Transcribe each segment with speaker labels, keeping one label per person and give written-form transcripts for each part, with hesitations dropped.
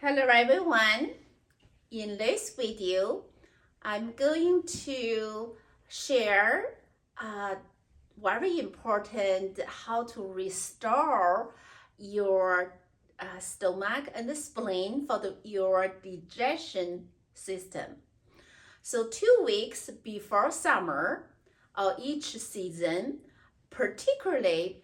Speaker 1: Hello everyone. In this video, I'm going to share very important how to restore your stomach and the spleen for your digestion system. So 2 weeks before summer or each season, particularly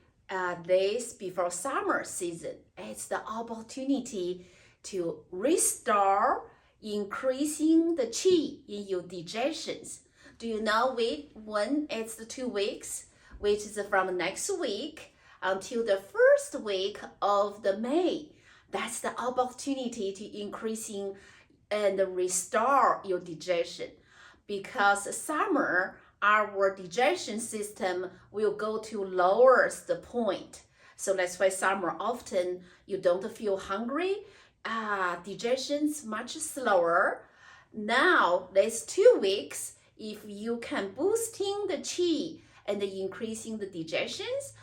Speaker 1: this before summer season, it's the opportunity to restore increasing the qi in your digestions. Do you know when it's the 2 weeks, which is from next week until the first week of the May? That's the opportunity to increasing and restore your digestion. Because summer, our digestion system will go to lowest point. So that's why summer often you don't feel hungry. Digestion's much slower. Now, these 2 weeks, if you can boosting the qi and increasing the digestions,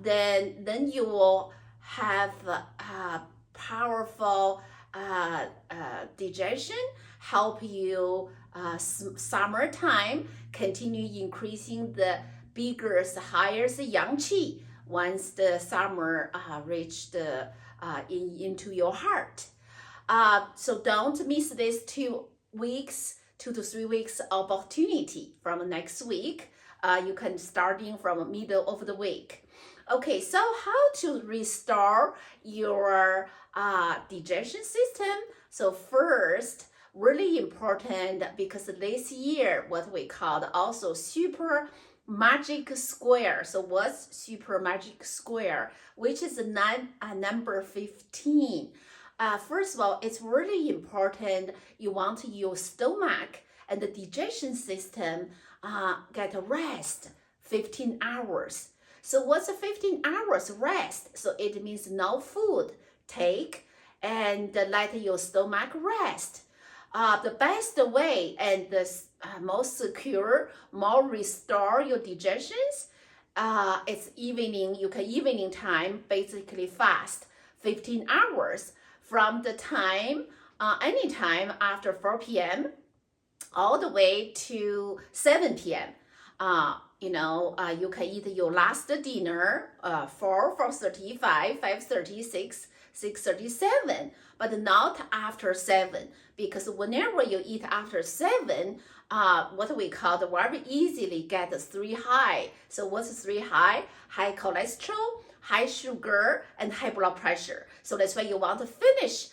Speaker 1: then you will have powerful digestion, help you summertime continue increasing the biggest, highest yang qi once the summer reached into your heart. So don't miss this 2 weeks, 2 to 3 weeks opportunity from next week. You can starting from middle of the week. Okay, so how to restore your digestion system? So first, really important because this year, what we called also super magic square. So what's super magic square? Which is number 15. First of all, it's really important you want your stomach and the digestion system get a rest 15 hours. So what's a 15 hours rest? So it means no food take and let your stomach rest. The best way and the most secure, more restore your digestions, it's evening. You can evening time basically fast 15 hours from the time, anytime after 4 p.m. all the way to 7 p.m. You can eat your last dinner 4:35, 5:36, 6:37, but not after 7, because whenever you eat after 7, what we call the very easily get 3 high. So what's 3 high? High cholesterol, high sugar, and high blood pressure. So that's why you want to finish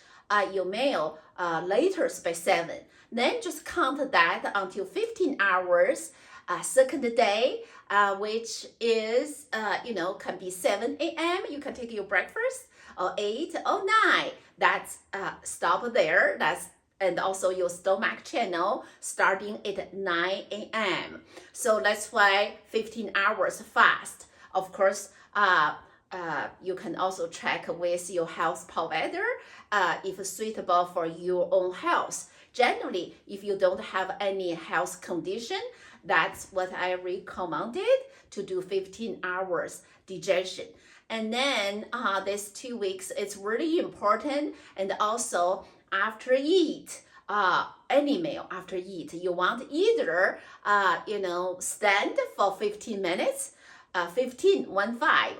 Speaker 1: your meal later by 7. Then just count that until 15 hours. Second day, which is, can be 7 a.m. You can take your breakfast, or 8 or 9. That's stop there. And also your stomach channel starting at 9 a.m. So that's why 15 hours fast. Of course, you can also check with your health provider if suitable for your own health. Generally, if you don't have any health condition, that's what I recommended, to do 15 hours digestion. And then this 2 weeks, it's really important. And also after eat, any meal after eat, you want either, stand for 15 minutes, 15,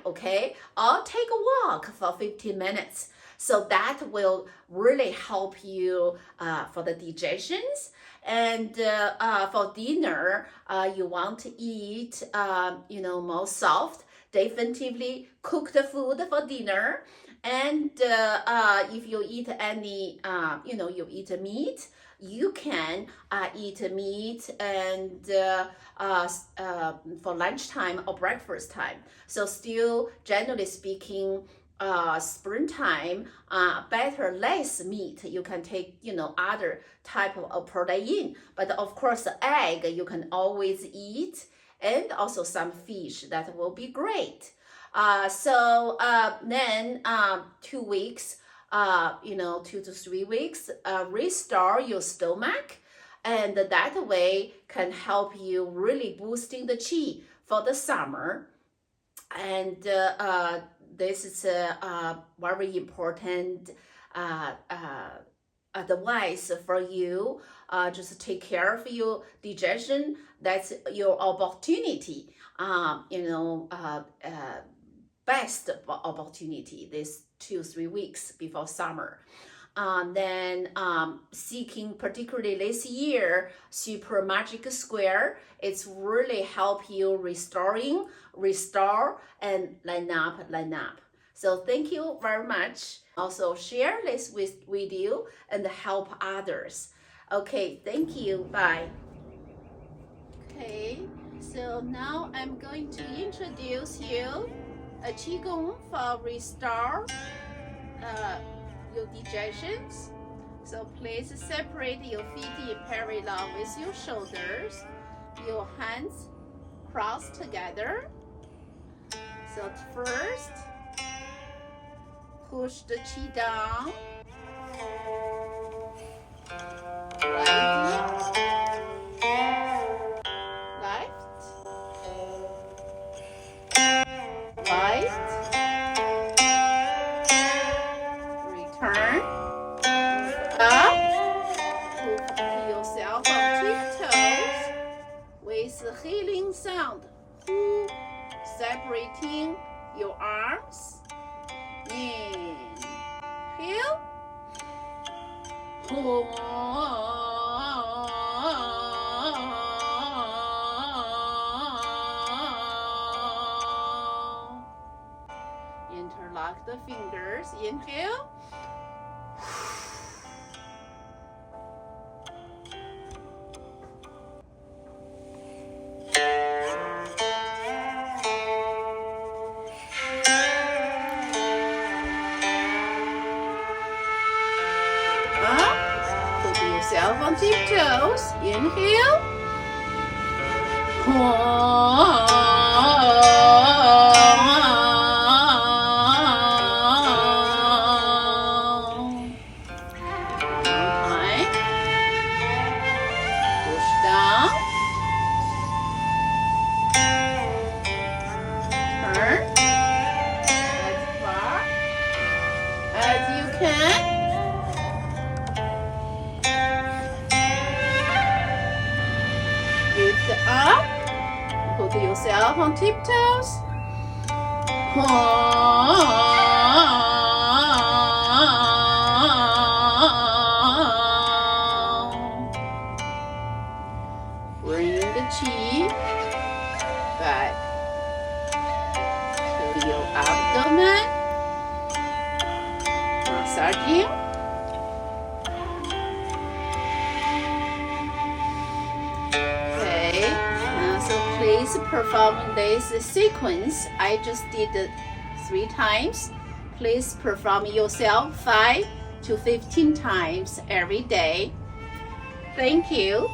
Speaker 1: okay? Or take a walk for 15 minutes. So that will really help you for the digestions. And for dinner, you want to eat, more soft, definitively cooked food for dinner. And if you eat any, you eat meat, you can eat meat and for lunchtime or breakfast time. So still, generally speaking, springtime, better less meat. You can take, other type of protein. But of course, egg you can always eat, and also some fish. That will be great. Then 2 weeks, 2 to 3 weeks, restore your stomach, and that way can help you really boosting the qi for the summer. And this is very important advice for you. Just take care of your digestion. That's your opportunity. Best opportunity this 2-3 weeks before summer. Then seeking particularly this year Super Magic Square, it's really help you restore and line up. So thank you very much. Also share this with you and help others. Okay, thank you. Bye. Okay, so now I'm going to introduce you a Qigong for restore your digestions. So please separate your feet parallel with your shoulders, your hands crossed together. So first, push the Qi down, healing sound, separating your arms. Inhale, interlock the fingers. Inhale, on tiptoes. Inhale. Push down. Turn as far as you can. Up, put yourself on tiptoes. Bring the Qi back to your abdomen. Massaging. Please perform this sequence. I just did 3 times. Please perform yourself 5 to 15 times every day. Thank you.